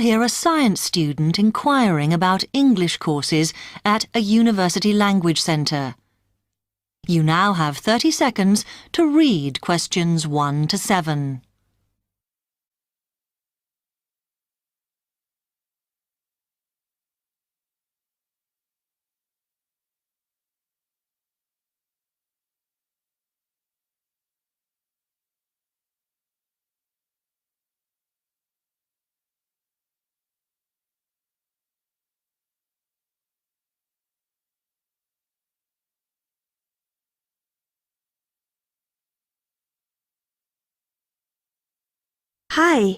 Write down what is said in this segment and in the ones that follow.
hear a science student inquiring about English courses at a university language centre. You now have 30 seconds to read questions 1 to 7. Hi,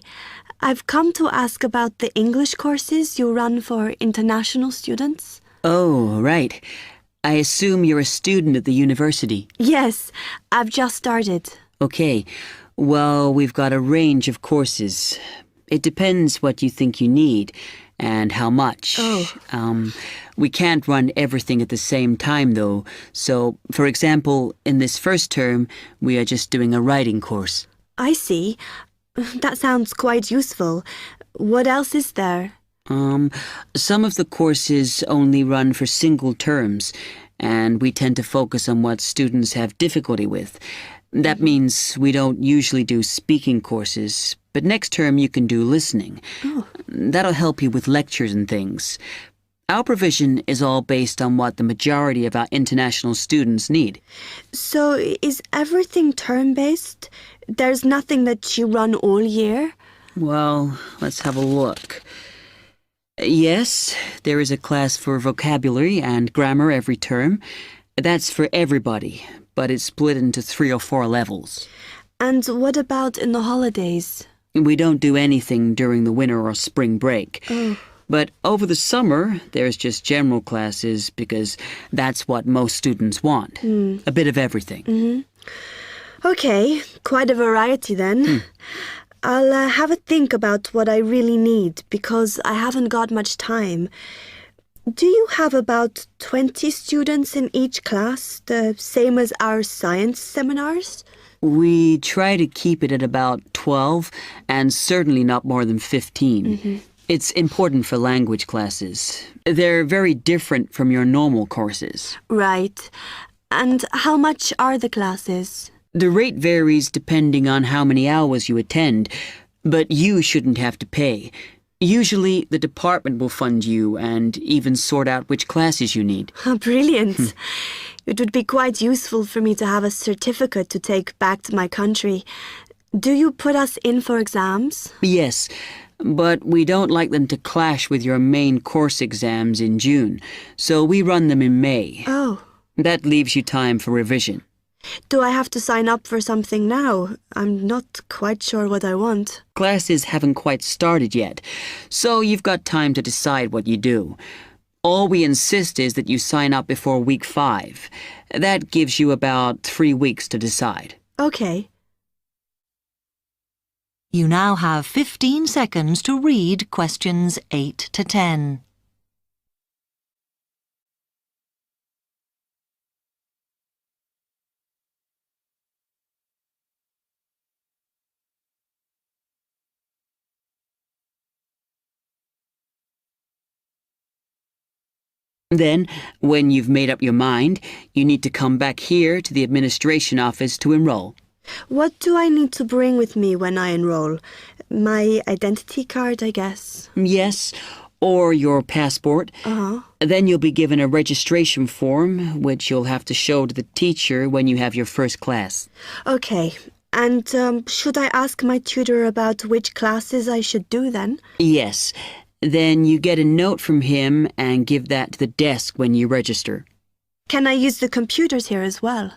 I've come to ask about the English courses you run for international students. Oh, right. I assume you're a student at the university. Yes, I've just started. Okay. Well, we've got a range of courses. It depends what you think you need and how much. Oh. We can't run everything at the same time, though. So, for example, in this first term, we are just doing a writing course. I see. That sounds quite useful. What else is there? Some of the courses only run for single terms, and we tend to focus on what students have difficulty with. That means we don't usually do speaking courses, but next term you can do listening. Oh. That'll help you with lectures and things. Our provision is all based on what the majority of our international students need. So is everything term-based? There's nothing that you run all year? Well, let's have a look. Yes, there is a class for vocabulary and grammar every term. That's for everybody, but it's split into 3 or 4 levels. And what about in the holidays? We don't do anything during the winter or spring break. Oh. But over the summer, there's just general classes because that's what most students want. A bit of everything. Okay, quite a variety then. I'll have a think about what I really need because I haven't got much time. Do you have about 20 students in each class, the same as our science seminars? We try to keep it at about 12 and certainly not more than 15. It's important for language classes. They're very different from your normal courses. Right. And how much are the classes? The rate varies depending on how many hours you attend, but you shouldn't have to pay. Usually, the department will fund you and even sort out which classes you need. Brilliant. It would be quite useful for me to have a certificate to take back to my country. Do you put us in for exams? Yes, but we don't like them to clash with your main course exams in June, so we run them in May. Oh. That leaves you time for revision. Do I have to sign up for something now? I'm not quite sure what I want. Classes haven't quite started yet, so you've got time to decide what you do. All we insist is that you sign up before week 5. That gives you about 3 weeks to decide. Okay. You now have 15 seconds to read questions 8 to 10. Then, when you've made up your mind, you need to come back here to the administration office to enroll. What do I need to bring with me when I enroll? My identity card, I guess. Yes, or your passport. Then you'll be given a registration form, which you'll have to show to the teacher when you have your first class. Okay. And should I ask my tutor about which classes I should do then? Yes. Then you get a note from him and give that to the desk when you register. Can I use the computers here as well?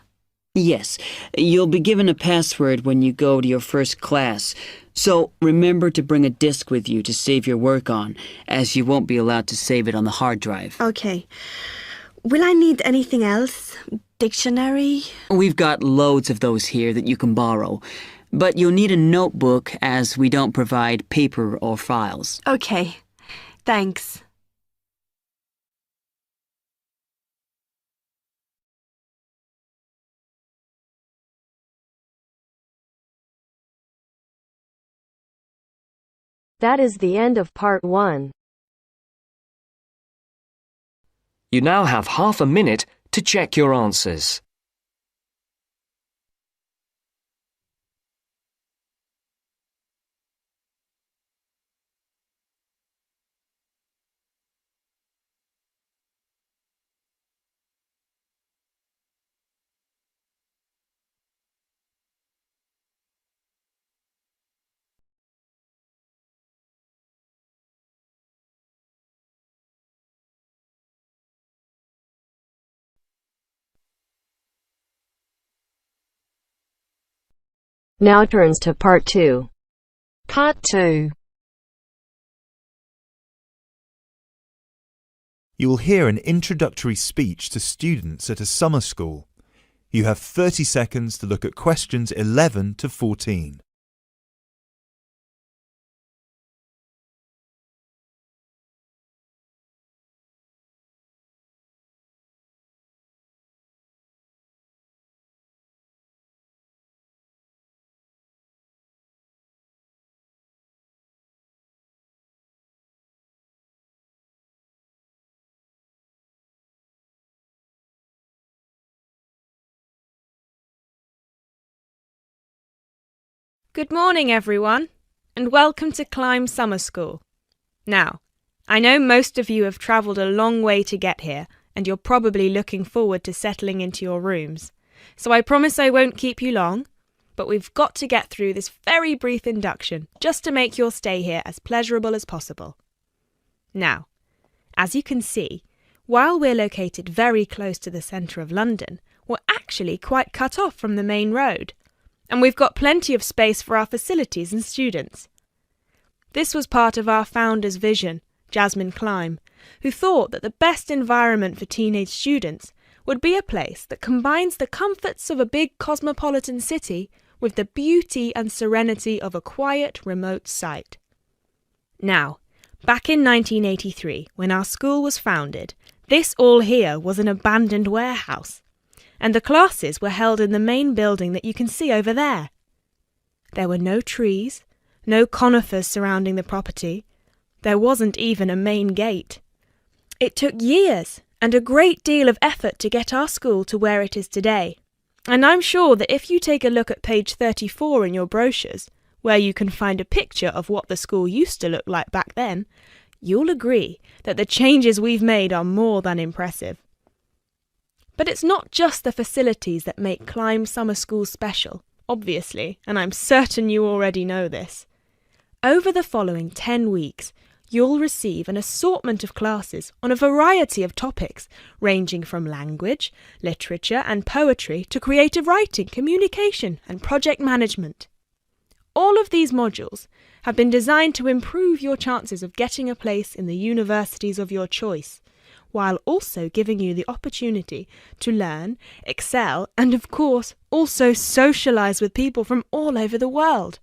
Yes. You'll be given a password when you go to your first class. So remember to bring a disk with you to save your work on, as you won't be allowed to save it on the hard drive. Okay. Will I need anything else? Dictionary? We've got loads of those here that you can borrow. But you'll need a notebook as we don't provide paper or files. Okay. Thanks. That is the end of part 1. You now have half a minute to check your answers. Now turns to part 2. Part 2. You will hear an introductory speech to students at a summer school. You have 30 seconds to look at questions 11 to 14. Good morning, everyone, and welcome to Climb Summer School. Now, I know most of you have travelled a long way to get here, and you're probably looking forward to settling into your rooms. So I promise I won't keep you long, but we've got to get through this very brief induction just to make your stay here as pleasurable as possible. Now, as you can see, while we're located very close to the centre of London, we're actually quite cut off from the main road. And we've got plenty of space for our facilities and students. This was part of our founder's vision, Jasmine Climb, who thought that the best environment for teenage students would be a place that combines the comforts of a big cosmopolitan city with the beauty and serenity of a quiet, remote site. Now, back in 1983, when our school was founded, this all here was an abandoned warehouse, and the classes were held in the main building that you can see over there. There were no trees, no conifers surrounding the property. There wasn't even a main gate. It took years and a great deal of effort to get our school to where it is today. And I'm sure that if you take a look at page 34 in your brochures, where you can find a picture of what the school used to look like back then, you'll agree that the changes we've made are more than impressive. But it's not just the facilities that make Climb Summer School special, obviously, and I'm certain you already know this. Over the following 10 weeks, you'll receive an assortment of classes on a variety of topics, ranging from language, literature and poetry to creative writing, communication and project management. All of these modules have been designed to improve your chances of getting a place in the universities of your choice, while also giving you the opportunity to learn, excel, and of course, also socialise with people from all over the world.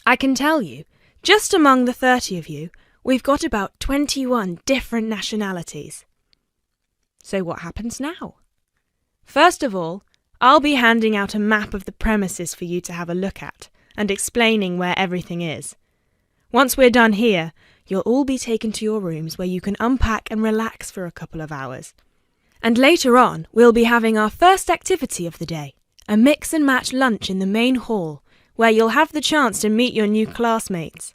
I can tell you, just among the 30 of you, we've got about 21 different nationalities. So what happens now? First of all, I'll be handing out a map of the premises for you to have a look at, and explaining where everything is. Once we're done here, you'll all be taken to your rooms where you can unpack and relax for a couple of hours. And later on, we'll be having our first activity of the day, a mix and match lunch in the main hall, where you'll have the chance to meet your new classmates.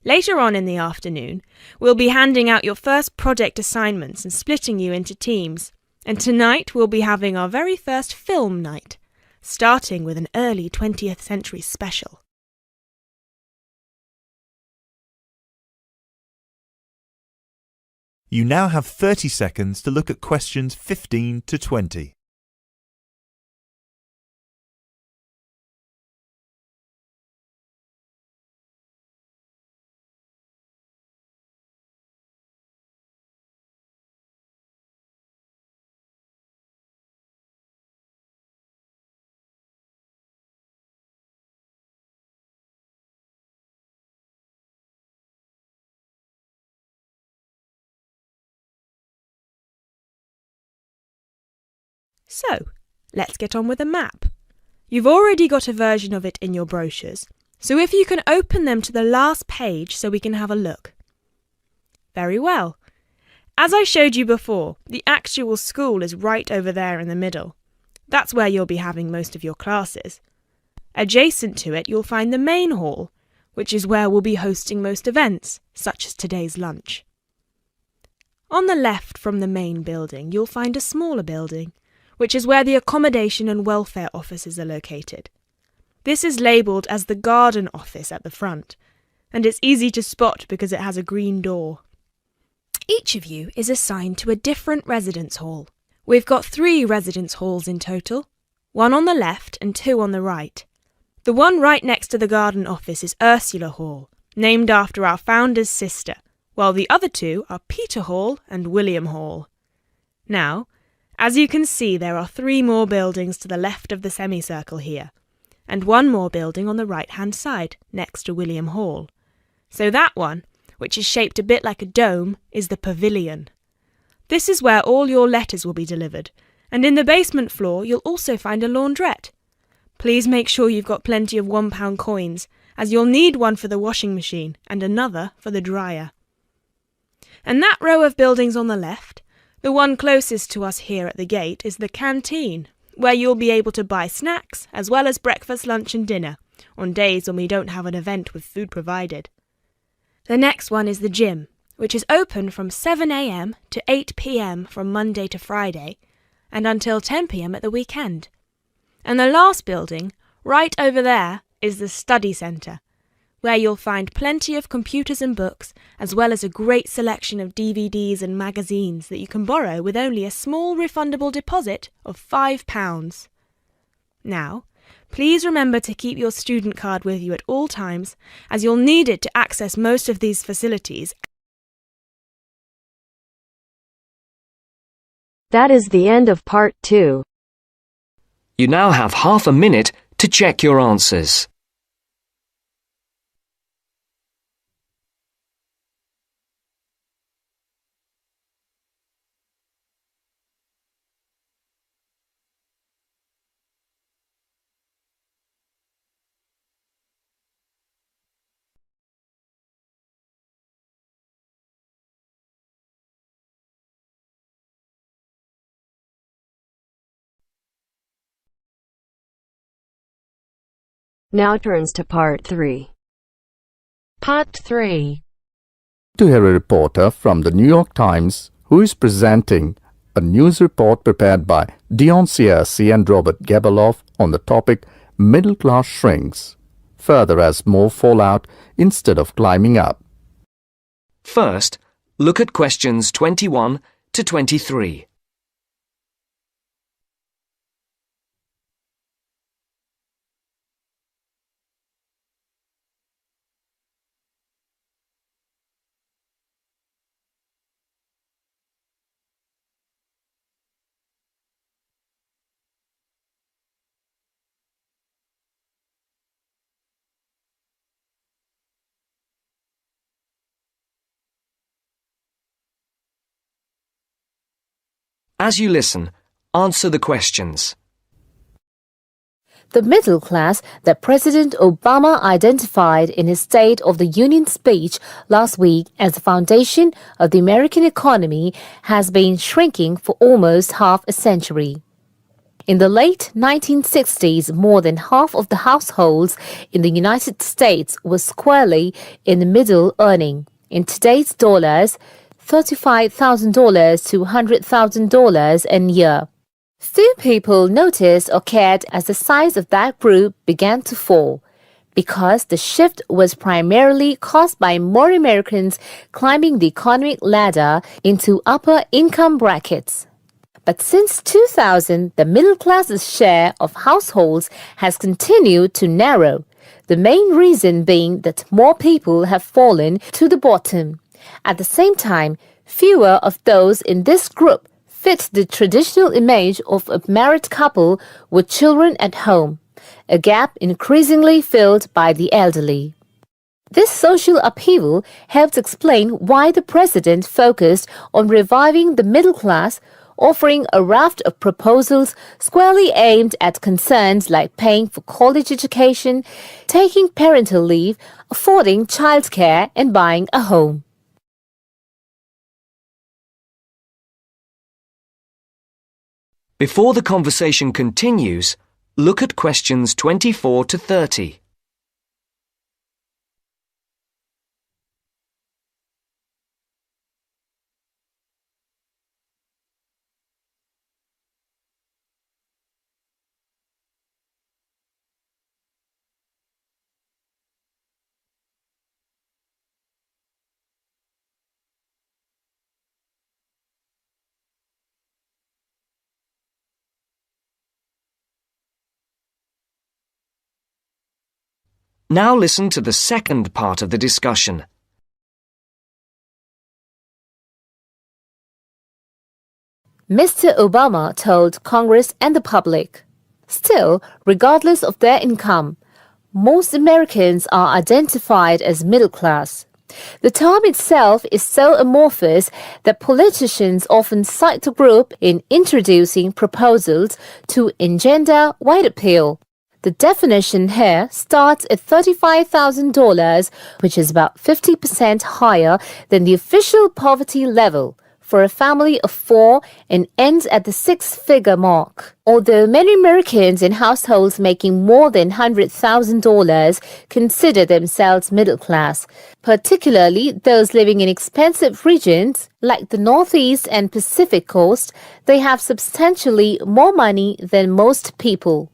Later on in the afternoon, we'll be handing out your first project assignments and splitting you into teams. And tonight we'll be having our very first film night, starting with an early 20th century special. You now have 30 seconds to look at questions 15 to 20. So, let's get on with the map. You've already got a version of it in your brochures, So if you can open them to the last page so we can have a look. Very well. As I showed you before, the actual school is right over there in the middle. That's where you'll be having most of your classes. Adjacent to it, you'll find the main hall, which is where we'll be hosting most events, such as today's lunch. On the left from the main building, you'll find a smaller building, which is where the accommodation and welfare offices are located. This is labelled as the garden office at the front, and it's easy to spot because it has a green door. Each of you is assigned to a different residence hall. We've got 3 residence halls in total, 1 on the left and 2 on the right. The one right next to the garden office is Ursula Hall, named after our founder's sister, while the other 2 are Peter Hall and William Hall. Now, as you can see, there are 3 more buildings to the left of the semicircle here, and 1 more building on the right-hand side, next to William Hall. So that one, which is shaped a bit like a dome, is the pavilion. This is where all your letters will be delivered, and in the basement floor you'll also find a laundrette. Please make sure you've got plenty of £1 coins, as you'll need one for the washing machine and another for the dryer. And that row of buildings on the left, the one closest to us here at the gate, is the canteen, where you'll be able to buy snacks as well as breakfast, lunch and dinner, on days when we don't have an event with food provided. The next one is the gym, which is open from 7 a.m. to 8 p.m. from Monday to Friday, and until 10 p.m. at the weekend. And the last building, right over there, is the study centre, where you'll find plenty of computers and books, as well as a great selection of DVDs and magazines that you can borrow with only a small refundable deposit of £5. Now, please remember to keep your student card with you at all times, as you'll need it to access most of these facilities. That is the end of part 2. You now have half a minute to check your answers. Now turns to part 3. Part 3. To hear a reporter from the New York Times who is presenting a news report prepared by Dion Searcy and Robert Gebeloff on the topic Middle Class Shrinks, further as more fall out instead of climbing up. First, look at questions 21 to 23. As you listen, answer the questions. The middle class that President Obama identified in his State of the Union speech last week as the foundation of the American economy has been shrinking for almost half a century. In the late 1960s, more than half of the households in the United States were squarely in the middle, earning, in today's dollars, $35,000 to $100,000 a year. Few people noticed or cared as the size of that group began to fall, because the shift was primarily caused by more Americans climbing the economic ladder into upper income brackets. But since 2000, the middle class's share of households has continued to narrow, the main reason being that more people have fallen to the bottom. At the same time, fewer of those in this group fit the traditional image of a married couple with children at home, a gap increasingly filled by the elderly. This social upheaval helps explain why the president focused on reviving the middle class offering a raft of proposals squarely aimed at concerns like paying for college education, taking parental leave, affording childcare, and buying a home. Before the conversation continues, look at questions 24 to 30. Now listen to the second part of the discussion. Mr. Obama told Congress and the public, "Still, regardless of their income, most Americans are identified as middle class. The term itself is so amorphous that politicians often cite the group in introducing proposals to engender wide appeal. The definition here starts at $35,000, which is about 50% higher than the official poverty level for a family of 4 and ends at the 6-figure mark. Although many Americans in households making more than $100,000 consider themselves middle class, particularly those living in expensive regions like the Northeast and Pacific Coast, they have substantially more money than most people.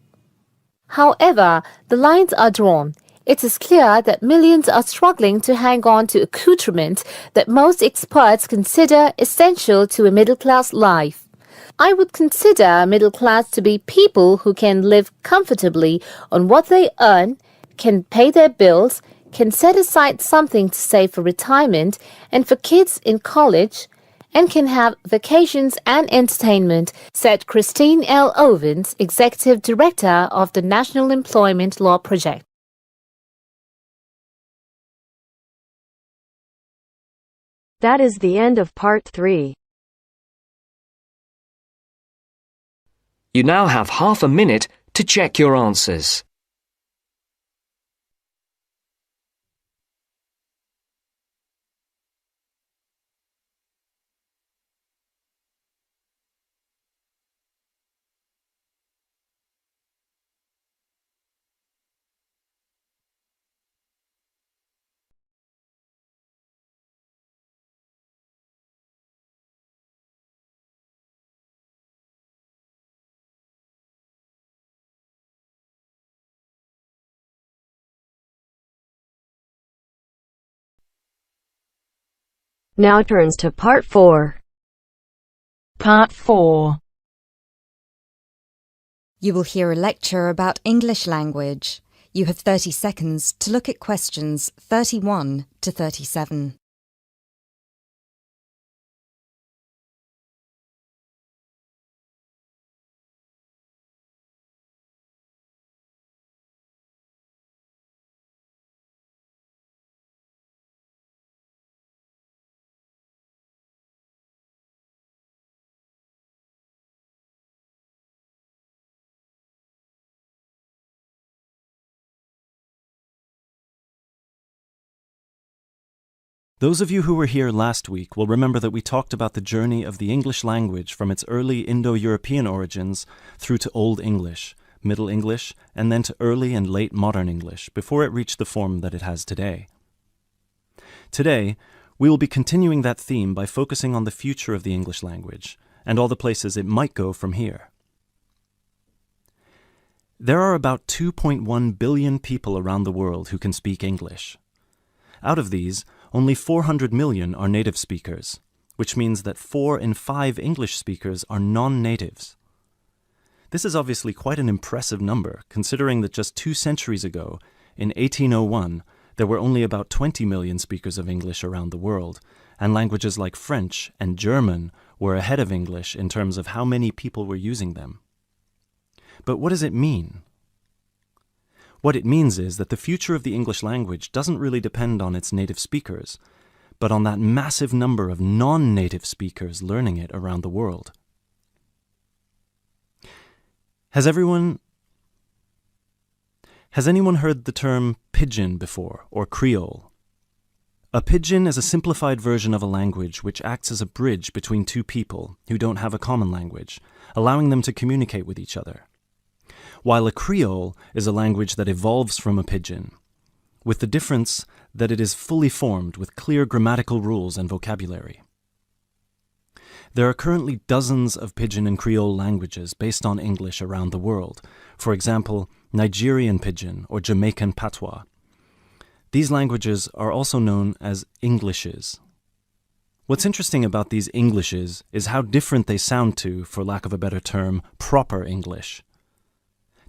However, the lines are drawn. It is clear that millions are struggling to hang on to accoutrement that most experts consider essential to a middle-class life. I would consider middle class to be people who can live comfortably on what they earn, can pay their bills, can set aside something to save for retirement and for kids in college, and can have vacations and entertainment, said Christine L. Owens, Executive Director of the National Employment Law Project. That is the end of part 3. You now have half a minute to check your answers. Now turns to part 4. Part 4. You will hear a lecture about English language. You have 30 seconds to look at questions 31 to 37. Those of you who were here last week will remember that we talked about the journey of the English language from its early Indo-European origins through to Old English, Middle English, and then to early and late modern English before it reached the form that it has today. Today, we will be continuing that theme by focusing on the future of the English language and all the places it might go from here. There are about 2.1 billion people around the world who can speak English. Out of these, only 400 million are native speakers, which means that 4 in 5 English speakers are non-natives. This is obviously quite an impressive number, considering that just 2 centuries ago, in 1801, there were only about 20 million speakers of English around the world, and languages like French and German were ahead of English in terms of how many people were using them. But what does it mean? What it means is that the future of the English language doesn't really depend on its native speakers, but on that massive number of non-native speakers learning it around the world. Has anyone heard the term pidgin before, or Creole? A pidgin is a simplified version of a language which acts as a bridge between two people who don't have a common language, allowing them to communicate with each other. While a Creole is a language that evolves from a pidgin, with the difference that it is fully formed with clear grammatical rules and vocabulary. There are currently dozens of Pidgin and Creole languages based on English around the world, for example, Nigerian Pidgin or Jamaican Patois. These languages are also known as Englishes. What's interesting about these Englishes is how different they sound to, for lack of a better term, proper English.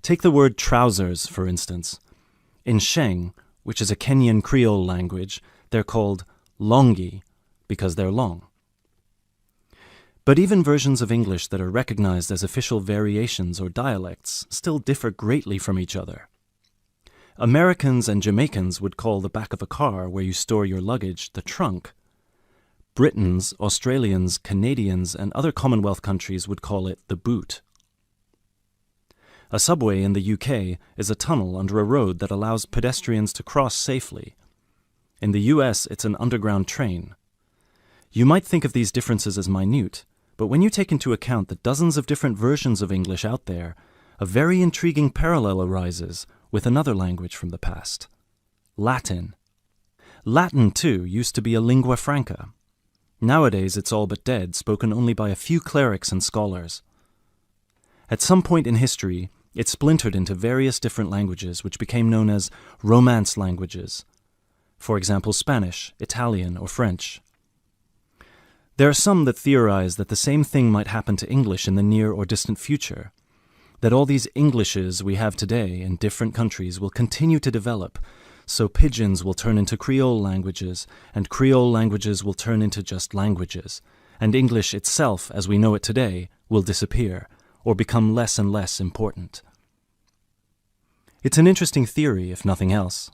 Take the word trousers, for instance. In Sheng, which is a Kenyan Creole language, they're called longi because they're long. But even versions of English that are recognized as official variations or dialects still differ greatly from each other. Americans and Jamaicans would call the back of a car where you store your luggage the trunk. Britons, Australians, Canadians, and other Commonwealth countries would call it the boot. A subway in the UK is a tunnel under a road that allows pedestrians to cross safely. In the US, it's an underground train. You might think of these differences as minute, but when you take into account the dozens of different versions of English out there, a very intriguing parallel arises with another language from the past, Latin. Latin, too, used to be a lingua franca. Nowadays, it's all but dead, spoken only by a few clerics and scholars. At some point in history, it splintered into various different languages which became known as Romance languages. For example, Spanish, Italian, or French. There are some that theorize that the same thing might happen to English in the near or distant future, that all these Englishes we have today in different countries will continue to develop, so pidgins will turn into Creole languages, and Creole languages will turn into just languages, and English itself, as we know it today, will disappear, or become less and less important. It's an interesting theory, if nothing else.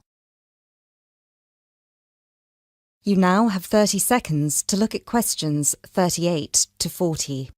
You now have 30 seconds to look at questions 38 to 40.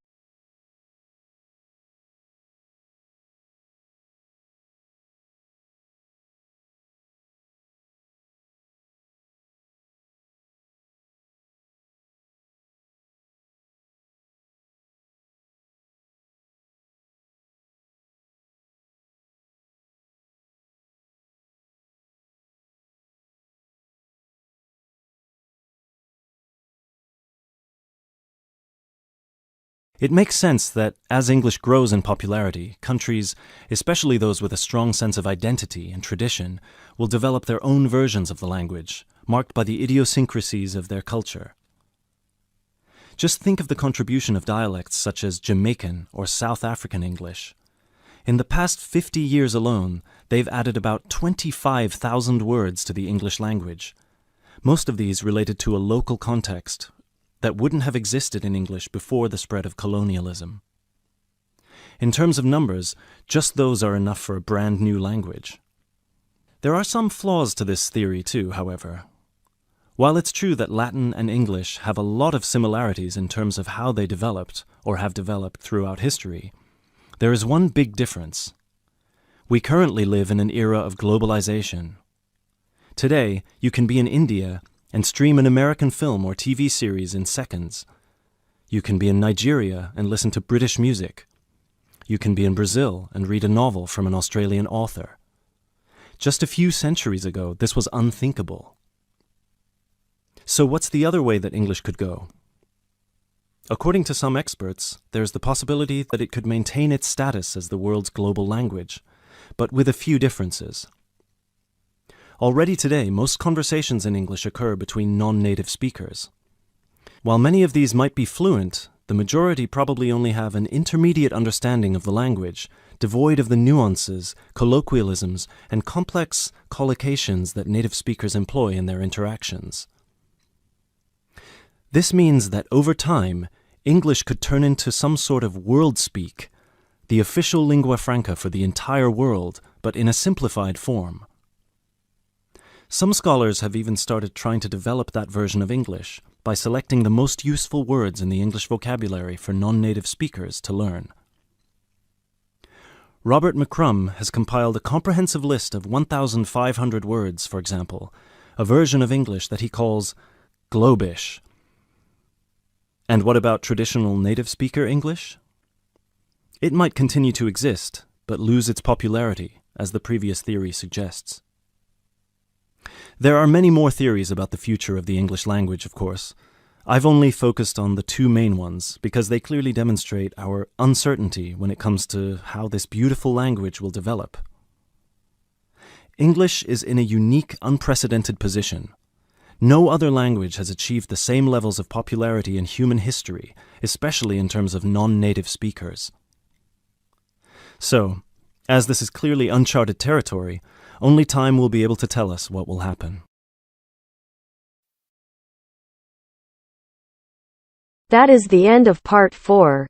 It makes sense that as English grows in popularity, countries, especially those with a strong sense of identity and tradition, will develop their own versions of the language, marked by the idiosyncrasies of their culture. Just think of the contribution of dialects such as Jamaican or South African English. In the past 50 years alone, they've added about 25,000 words to the English language. Most of these related to a local context that wouldn't have existed in English before the spread of colonialism. In terms of numbers, just those are enough for a brand new language. There are some flaws to this theory too, however. While it's true that Latin and English have a lot of similarities in terms of how they developed, or have developed throughout history, there is one big difference. We currently live in an era of globalization. Today, you can be in India and stream an American film or TV series in seconds. You can be in Nigeria and listen to British music. You can be in Brazil and read a novel from an Australian author. Just a few centuries ago, this was unthinkable. So what's the other way that English could go? According to some experts, there's the possibility that it could maintain its status as the world's global language, but with a few differences. Already today, most conversations in English occur between non-native speakers. While many of these might be fluent, the majority probably only have an intermediate understanding of the language, devoid of the nuances, colloquialisms, and complex collocations that native speakers employ in their interactions. This means that over time, English could turn into some sort of world speak, the official lingua franca for the entire world, but in a simplified form. Some scholars have even started trying to develop that version of English by selecting the most useful words in the English vocabulary for non-native speakers to learn. Robert McCrum has compiled a comprehensive list of 1,500 words, for example, a version of English that he calls Globish. And what about traditional native speaker English? It might continue to exist, but lose its popularity, as the previous theory suggests. There are many more theories about the future of the English language, of course. I've only focused on the two main ones because they clearly demonstrate our uncertainty when it comes to how this beautiful language will develop. English is in a unique, unprecedented position. No other language has achieved the same levels of popularity in human history, especially in terms of non-native speakers. So, as this is clearly uncharted territory, only time will be able to tell us what will happen. That is the end of part 4.